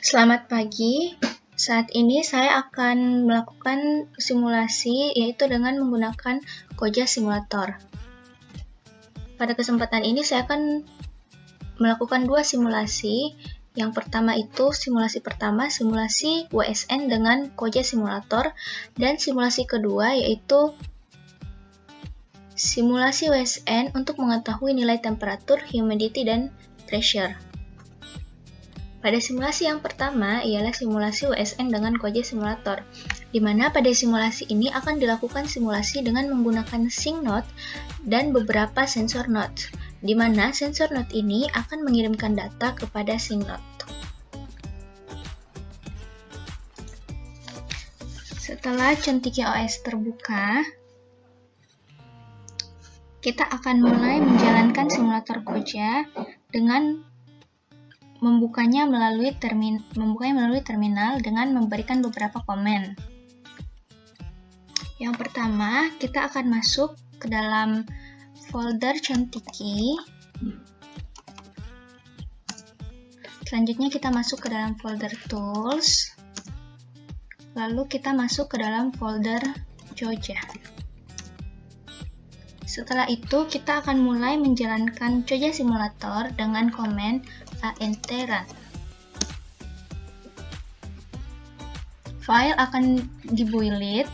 Selamat pagi. Saat ini saya akan melakukan simulasi yaitu dengan menggunakan Koja Simulator. Pada kesempatan ini saya akan melakukan dua simulasi. Yang pertama itu simulasi WSN dengan Koja Simulator, dan simulasi kedua yaitu simulasi WSN untuk mengetahui nilai temperatur, humidity, dan pressure. Pada simulasi yang pertama ialah simulasi WSN dengan Koja Simulator, di mana pada simulasi ini akan dilakukan simulasi dengan menggunakan sync node dan beberapa sensor node, di mana sensor node ini akan mengirimkan data kepada sync node. Setelah Contikia OS terbuka, kita akan mulai menjalankan simulator Koja dengan membukanya melalui terminal dengan memberikan beberapa komen. Yang pertama, kita akan masuk ke dalam folder Contiki. Selanjutnya kita masuk ke dalam folder Tools. Lalu kita masuk ke dalam folder Koja. Setelah itu, kita akan mulai menjalankan Koja Simulator dengan komen ant run. File akan dibuild.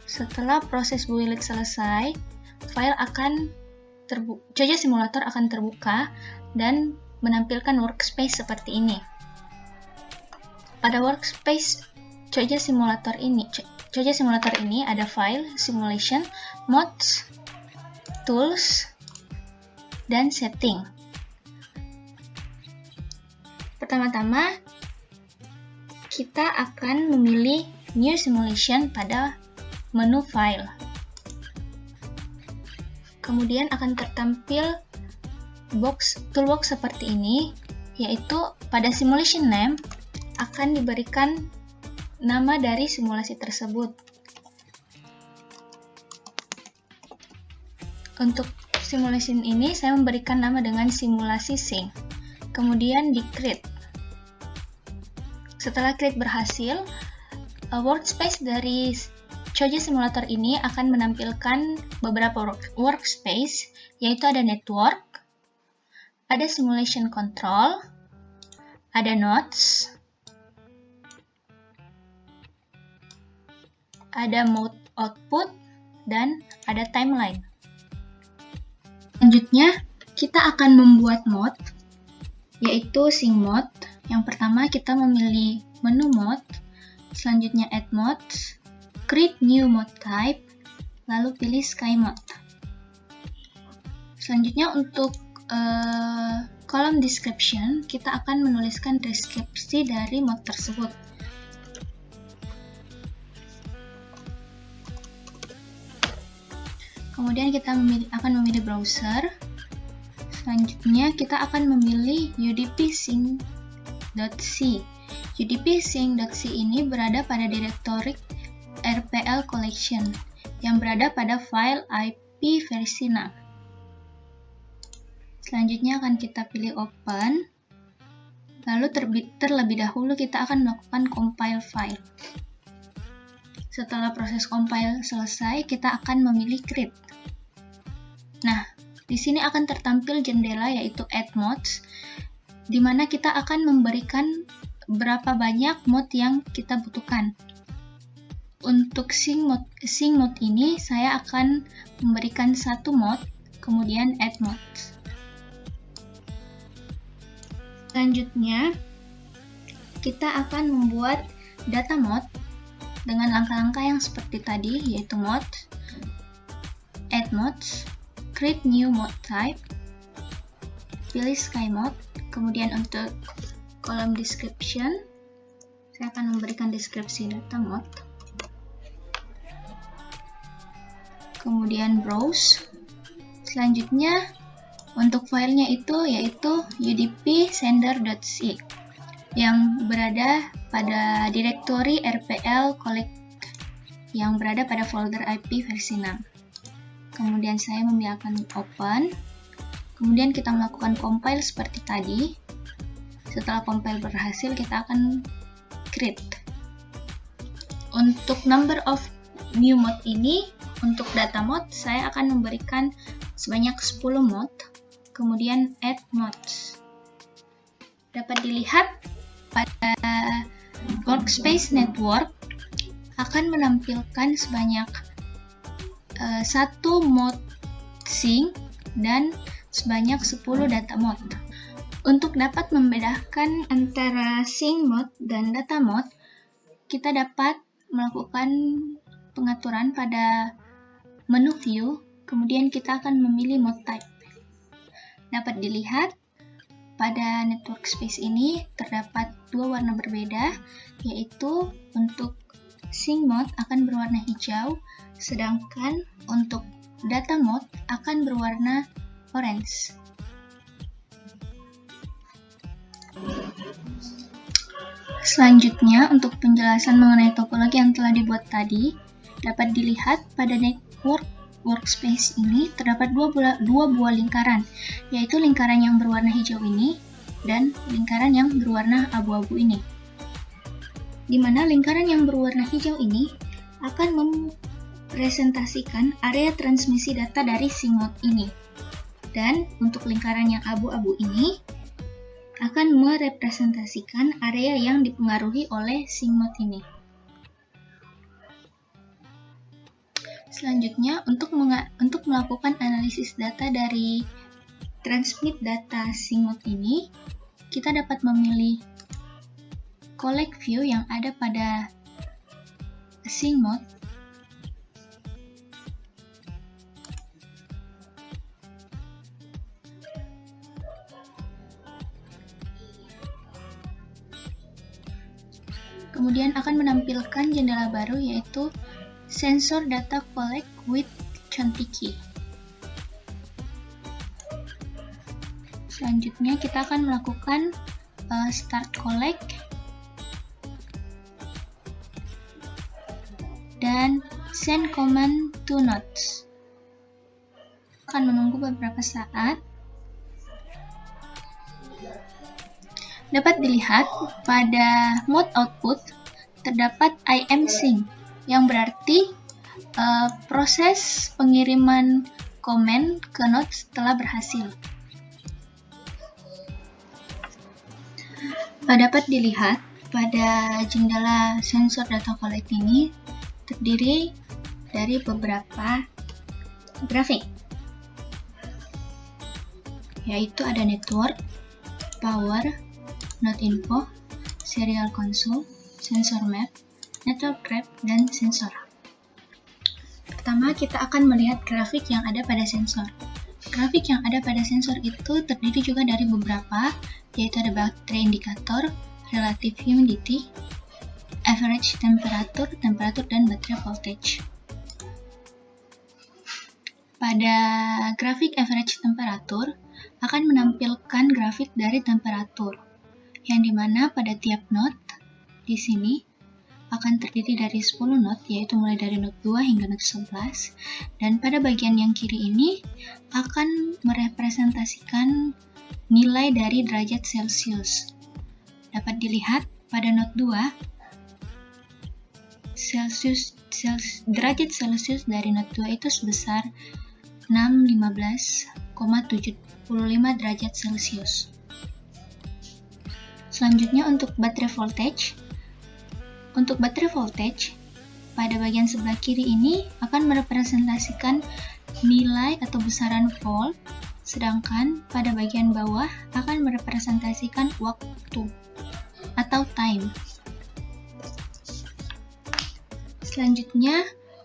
Setelah proses build selesai, Koja Simulator akan terbuka dan menampilkan workspace seperti ini. Pada workspace Koja Simulator ini ada file, simulation, mods, tools, dan setting. Pertama-tama, kita akan memilih new simulation pada menu file. Kemudian akan tertampil toolbox seperti ini, yaitu pada simulation name akan diberikan nama dari simulasi tersebut. Untuk simulation ini saya memberikan nama dengan simulasi sync. Kemudian di create. Setelah create berhasil, workspace dari Koja Simulator ini akan menampilkan beberapa workspace, yaitu ada network, ada simulation control, ada nodes, ada mode output, dan ada timeline. Selanjutnya, kita akan membuat mode, yaitu sync mode. Yang pertama, kita memilih menu mode, selanjutnya add mode, create new mode type, lalu pilih sky mode. Selanjutnya, untuk kolom description, kita akan menuliskan deskripsi dari mode tersebut. Kemudian kita akan memilih browser. Selanjutnya kita akan memilih udp-sync.c. udp-sync.c ini berada pada direktori RPL collection yang berada pada file IP versi 6. Selanjutnya akan kita pilih open. Lalu terlebih dahulu kita akan melakukan compile file. Setelah proses compile selesai, kita akan memilih create. Nah, di sini akan tertampil jendela yaitu add modes, di mana kita akan memberikan berapa banyak mode yang kita butuhkan. Untuk sync mode ini, saya akan memberikan satu mode, kemudian add modes. Selanjutnya, kita akan membuat data mode dengan langkah-langkah yang seperti tadi, yaitu mode, add modes, create new mode type, pilih sky mode. Kemudian untuk kolom description, saya akan memberikan deskripsi data mode. Kemudian browse. Selanjutnya, untuk filenya itu yaitu udp-sender.c yang berada pada direktori RPL collect yang berada pada folder IP versi 6. Kemudian saya memilih open. Kemudian kita melakukan compile seperti tadi. Setelah compile berhasil, kita akan create. Untuk number of new mode ini, untuk data mode, saya akan memberikan sebanyak 10 mode, kemudian add modes. Dapat dilihat pada workspace network akan menampilkan sebanyak 1 mode sync dan sebanyak 10 data mode. Untuk dapat membedakan antara sync mode dan data mode, kita dapat melakukan pengaturan pada menu view, kemudian kita akan memilih mode type. Dapat dilihat pada network space ini terdapat 2 warna berbeda, yaitu untuk sync mode akan berwarna hijau, sedangkan untuk data mode akan berwarna orange. Selanjutnya, untuk penjelasan mengenai topologi yang telah dibuat tadi, dapat dilihat pada network workspace ini terdapat dua buah lingkaran, yaitu lingkaran yang berwarna hijau ini dan lingkaran yang berwarna abu-abu ini. Di mana lingkaran yang berwarna hijau ini akan mempresentasikan area transmisi data dari sync mode ini. Dan untuk lingkaran yang abu-abu ini akan merepresentasikan area yang dipengaruhi oleh sync mode ini. Selanjutnya, untuk melakukan analisis data dari transmit data sync mode ini, kita dapat memilih collect view yang ada pada sync mode. Kemudian akan menampilkan jendela baru, yaitu Sensor Data Collect with Contiki. Selanjutnya kita akan melakukan Start Collect dan Send Command to Nodes. Akan menunggu beberapa saat. Dapat dilihat pada mode output terdapat IM sync, yang berarti proses pengiriman komen ke nodes telah berhasil. Dapat dilihat pada jendela sensor data collect ini terdiri dari beberapa grafik, yaitu ada network, power, node info, serial console, sensor map, network graph, dan sensor. Pertama, kita akan melihat grafik yang ada pada sensor. Grafik yang ada pada sensor itu terdiri juga dari beberapa, yaitu ada baterai indikator, relative humidity, average temperature, dan baterai voltage. Pada grafik average temperature akan menampilkan grafik dari temperatur, yang dimana pada tiap node di sini akan terdiri dari 10 node, yaitu mulai dari node 2 hingga node 11, dan pada bagian yang kiri ini akan merepresentasikan nilai dari derajat Celcius. Dapat dilihat pada node 2, derajat Celcius dari node 2 itu sebesar 615,75 derajat Celcius. Selanjutnya untuk baterai voltage. Untuk baterai voltage, pada bagian sebelah kiri ini akan merepresentasikan nilai atau besaran volt, sedangkan pada bagian bawah akan merepresentasikan waktu atau time. Selanjutnya,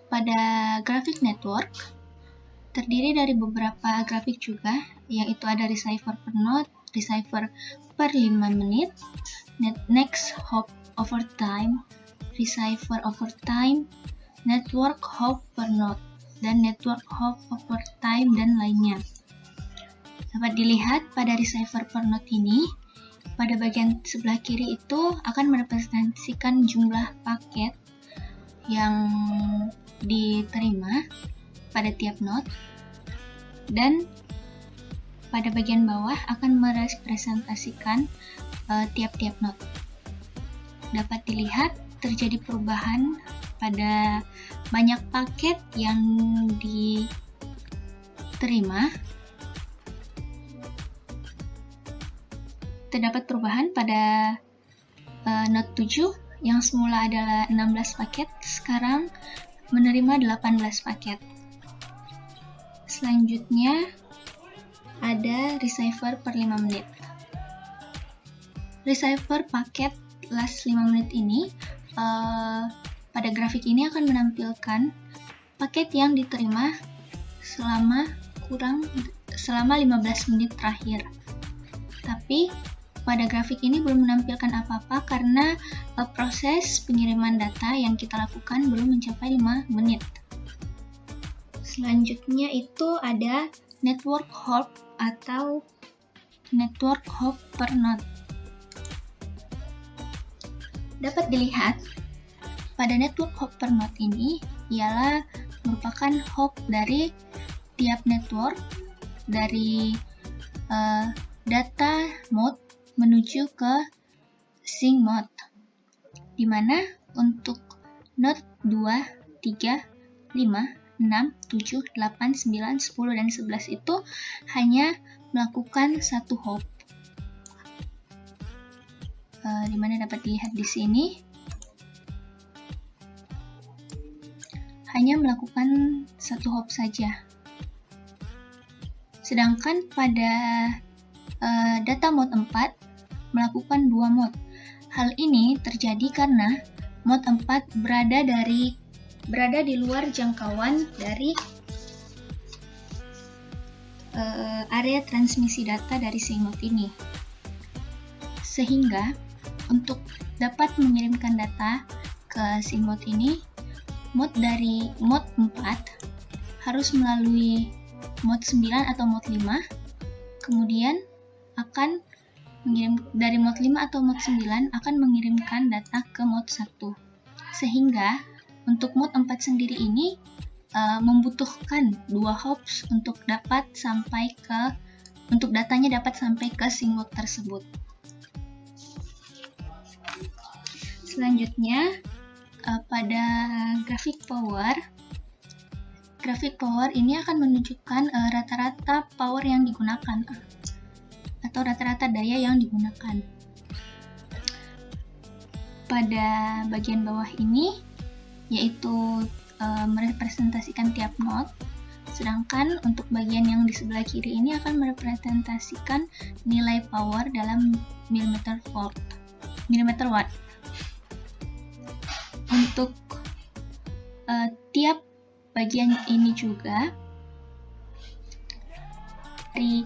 pada grafik network, terdiri dari beberapa grafik juga, yaitu ada receiver per node, receiver per 5 menit, next hop over time, receiver over time, network hop per node, dan network hop over time, dan lainnya. Dapat dilihat pada receiver per node ini, pada bagian sebelah kiri itu akan merepresentasikan jumlah paket yang diterima pada tiap node, dan pada bagian bawah akan merepresentasikan tiap-tiap node. Dapat dilihat terjadi perubahan pada banyak paket yang diterima. Terdapat perubahan pada node 7 yang semula adalah 16 paket, sekarang menerima 18 paket. Selanjutnya ada receiver per 5 menit. Receiver paket last 5 menit ini pada grafik ini akan menampilkan paket yang diterima selama 15 menit terakhir. Tapi pada grafik ini belum menampilkan apa-apa karena proses pengiriman data yang kita lakukan belum mencapai 5 menit. Selanjutnya itu ada network hop atau network hop per node. Dapat dilihat pada network hop per node ini ialah merupakan hop dari tiap network dari data mode menuju ke sync mode, di mana untuk node 2, 3, 5, 6, 7, 8, 9, 10, dan 11 itu hanya melakukan satu hop. Di mana dapat dilihat di sini hanya melakukan satu hop saja. Sedangkan pada data mode 4 melakukan 2 mode. Hal ini terjadi karena mode 4 berada di luar jangkauan dari area transmisi data dari sync mode ini. Sehingga untuk dapat mengirimkan data ke sync mode ini, mode dari mode 4 harus melalui mode 9 atau mode 5, kemudian akan dari mode 5 atau mode 9 akan mengirimkan data ke mode 1. Sehingga untuk mode 4 sendiri ini membutuhkan 2 hops untuk datanya dapat sampai ke sync mode tersebut. Selanjutnya pada grafik power ini akan menunjukkan rata-rata power yang digunakan atau rata-rata daya yang digunakan. Pada bagian bawah ini yaitu merepresentasikan tiap node, sedangkan untuk bagian yang di sebelah kiri ini akan merepresentasikan nilai power dalam milimeter watt. Untuk tiap bagian ini juga dari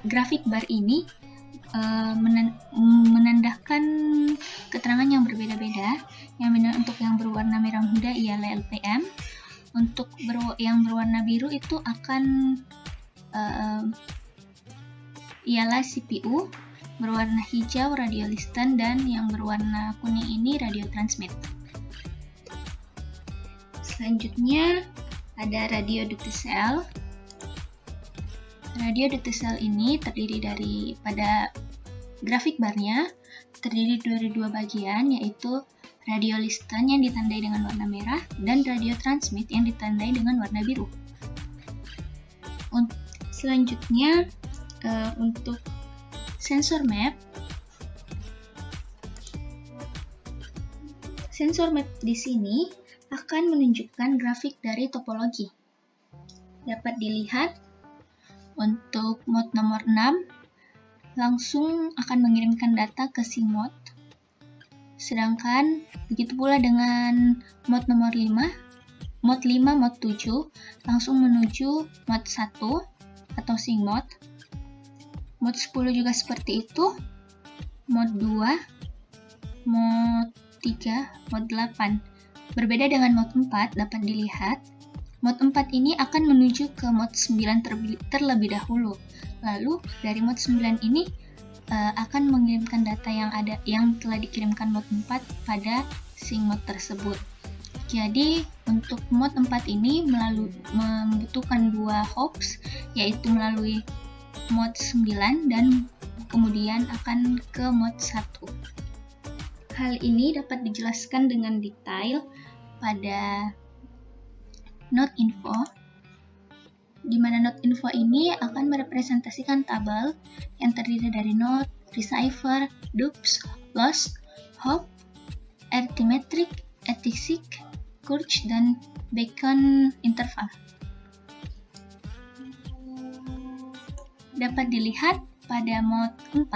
grafik bar ini menandakan keterangan yang berbeda-beda. Untuk yang berwarna merah muda ialah LPM, untuk yang berwarna biru itu akan ialah CPU, berwarna hijau radio listen, dan yang berwarna kuning ini radio transmit. Selanjutnya ada radio duty cell. Radio duty cell ini pada grafik barnya terdiri dari 2 bagian, yaitu radio listen yang ditandai dengan warna merah dan radio transmit yang ditandai dengan warna biru. Selanjutnya untuk sensor map di sini akan menunjukkan grafik dari topologi. Dapat dilihat untuk mode nomor 6 langsung akan mengirimkan data ke sync mode. Sedangkan begitu pula dengan mode nomor 5, mode 7 langsung menuju mode 1 atau sync mode. Mode 10 juga seperti itu. Mode 2, mode 3, mode 8. Berbeda dengan mode 4, dapat dilihat mode 4 ini akan menuju ke mode 9 terlebih dahulu. Lalu dari mode 9 ini akan mengirimkan data yang telah dikirimkan mode 4 pada sync mode tersebut. Jadi untuk mode 4 ini membutuhkan 2 hops, yaitu melalui mode 9 dan kemudian akan ke mode 1. Hal ini dapat dijelaskan dengan detail pada node info, di mana node info ini akan merepresentasikan tabel yang terdiri dari node, receiver, dupes, loss, hop, arithmetic, ethic, courage, dan beacon interval. Dapat dilihat pada mode 4,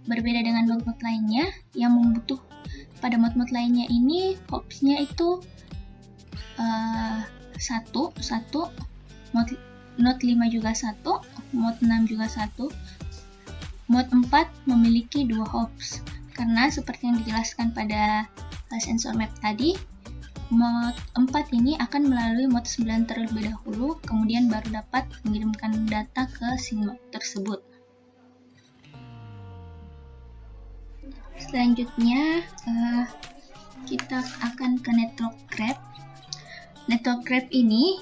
berbeda dengan mode-mode lainnya yang pada mode-mode lainnya ini hopsnya itu 1, mode 5 juga 1, mode 6 juga 1, mode 4 memiliki 2 hops, karena seperti yang dijelaskan pada sensor map tadi, mode 4 ini akan melalui mode 9 terlebih dahulu, kemudian baru dapat mengirimkan data ke SIM tersebut. Selanjutnya, kita akan ke network graph. Network graph ini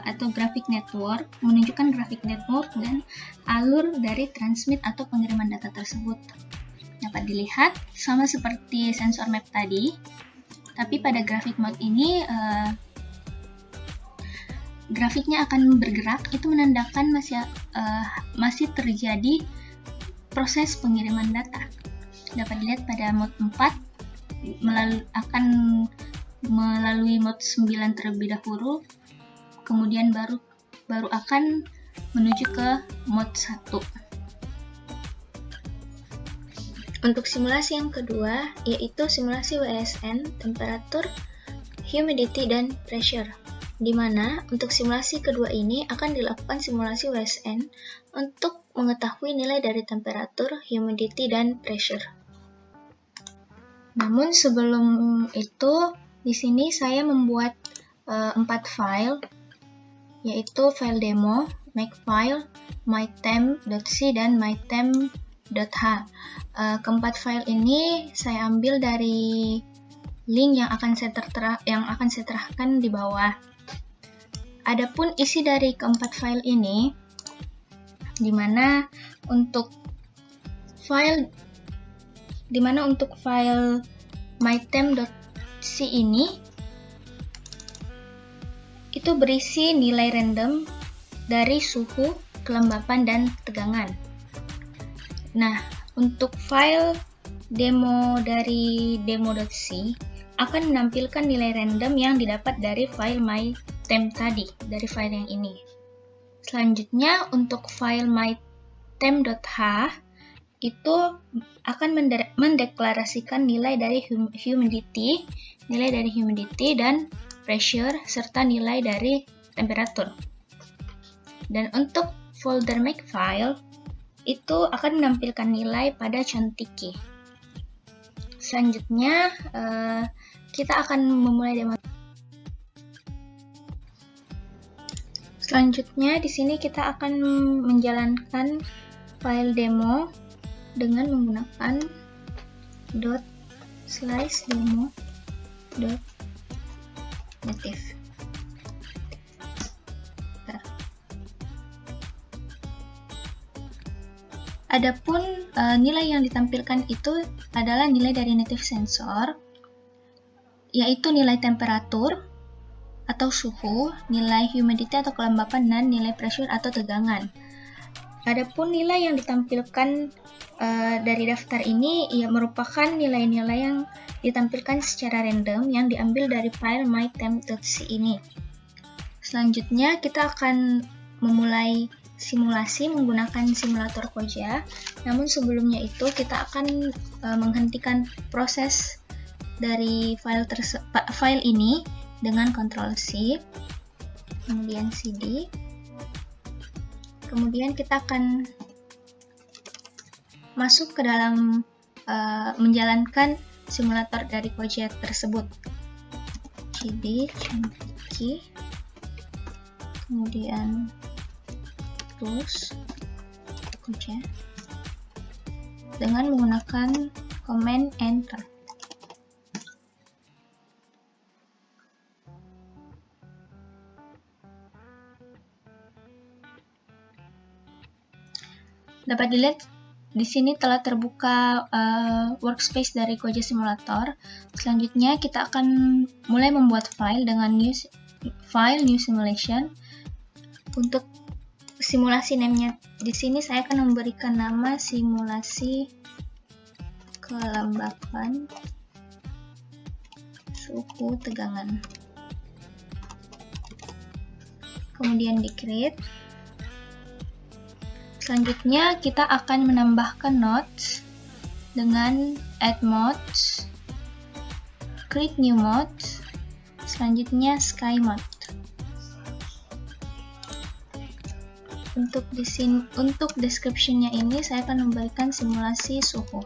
atau grafik network menunjukkan grafik network dan alur dari transmit atau pengiriman data tersebut. Dapat dilihat sama seperti sensor map tadi, tapi pada grafik mode ini grafiknya akan bergerak, itu menandakan masih terjadi proses pengiriman data. Dapat dilihat pada mode 4 akan melalui mode 9 terlebih dahulu, kemudian baru akan menuju ke mode 1. Untuk simulasi yang kedua, yaitu simulasi WSN, temperatur, humidity, dan pressure, di mana untuk simulasi kedua ini akan dilakukan simulasi WSN untuk mengetahui nilai dari temperatur, humidity, dan pressure. Namun sebelum itu, di sini saya membuat 4 file, yaitu file demo, makefile, mytemp.c, dan mytemp.h. Keempat file ini saya ambil dari link yang akan saya terahkan di bawah. Adapun isi dari keempat file ini, di mana untuk file mytemp.c ini itu berisi nilai random dari suhu, kelembapan, dan tegangan. Nah, untuk file demo dari demo.c akan menampilkan nilai random yang didapat dari file mytemp tadi, dari file yang ini. Selanjutnya, untuk file mytemp.h itu akan mendeklarasikan nilai dari humidity, dan pressure, serta nilai dari temperatur. Dan untuk folder makefile itu akan menampilkan nilai pada Contiki. Selanjutnya, kita akan memulai demo. Selanjutnya, di sini kita akan menjalankan file demo dengan menggunakan ./demo.native. Adapun nilai yang ditampilkan itu adalah nilai dari native sensor, yaitu nilai temperatur atau suhu, nilai humidity atau kelembapan, dan nilai pressure atau tegangan. Adapun nilai yang ditampilkan dari daftar ini merupakan nilai-nilai yang ditampilkan secara random yang diambil dari file mytemp.c ini. Selanjutnya kita akan memulai simulasi menggunakan simulator Koja. Namun sebelumnya itu kita akan menghentikan proses dari file ini dengan Ctrl C, kemudian CD. Kemudian kita akan masuk ke dalam menjalankan simulator dari Koja tersebut. CD, Contiki, kemudian terus Koja dengan menggunakan Command Enter. Dapat dilihat di sini telah terbuka workspace dari Koja Simulator. Selanjutnya kita akan mulai membuat file dengan new simulation. Untuk simulasi name-nya di sini saya akan memberikan nama simulasi kelembapan suhu tegangan. Kemudian di create. Selanjutnya kita akan menambahkan nodes dengan add modes, create new mode, selanjutnya sky mode. Untuk description-nya ini saya akan memberikan simulasi suhu.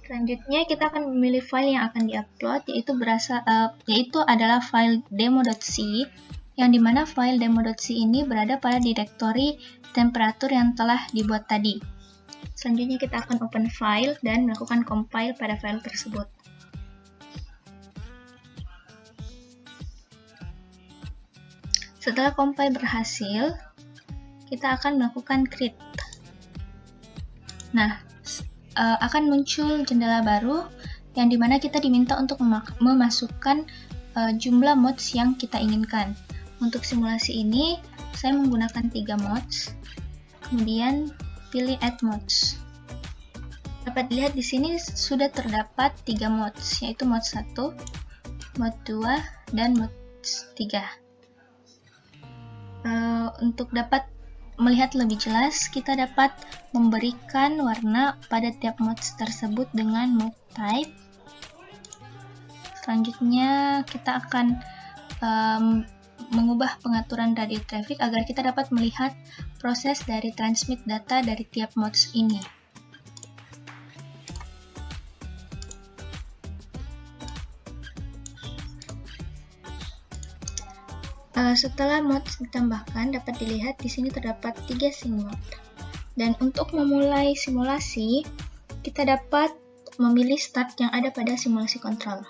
Selanjutnya kita akan memilih file yang akan diupload, yaitu adalah file demo.c, yang dimana file demo.c ini berada pada direktori temperatur yang telah dibuat tadi. Selanjutnya kita akan open file dan melakukan compile pada file tersebut. Setelah compile berhasil, kita akan melakukan create. Nah, akan muncul jendela baru yang dimana kita diminta untuk memasukkan jumlah modes yang kita inginkan. Untuk simulasi ini, saya menggunakan 3 modes, kemudian pilih add modes. Dapat dilihat di sini sudah terdapat 3 modes, yaitu mode 1, mode 2, dan mode 3. Untuk dapat melihat lebih jelas, kita dapat memberikan warna pada tiap modes tersebut dengan mode type. Selanjutnya kita akan mengubah pengaturan radio traffic agar kita dapat melihat proses dari transmit data dari tiap modes ini. Setelah mods ditambahkan, dapat dilihat di sini terdapat 3 sync mode. Dan untuk memulai simulasi, kita dapat memilih start yang ada pada simulasi control.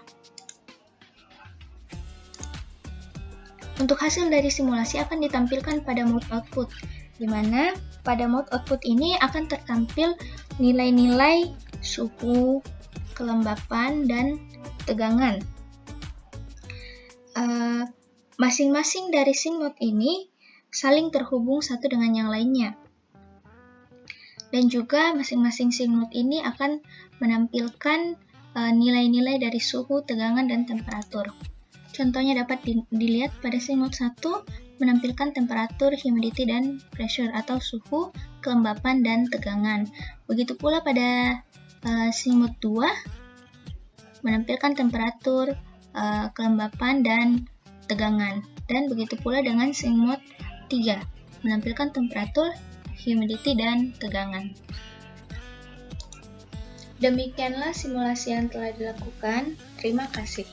Untuk hasil dari simulasi akan ditampilkan pada mode output, di mana pada mode output ini akan tertampil nilai-nilai suhu, kelembapan, dan tegangan. Masing-masing dari sync mode ini saling terhubung satu dengan yang lainnya. Dan juga masing-masing sync mode ini akan menampilkan nilai-nilai dari suhu, tegangan, dan temperatur. Contohnya dapat dilihat pada sync mode 1 menampilkan temperatur, humidity, dan pressure atau suhu, kelembapan, dan tegangan. Begitu pula pada sync mode 2 menampilkan temperatur, kelembapan, dan tegangan. Dan begitu pula dengan sync mode 3 menampilkan temperatur, humidity, dan tegangan. Demikianlah simulasi yang telah dilakukan. Terima kasih.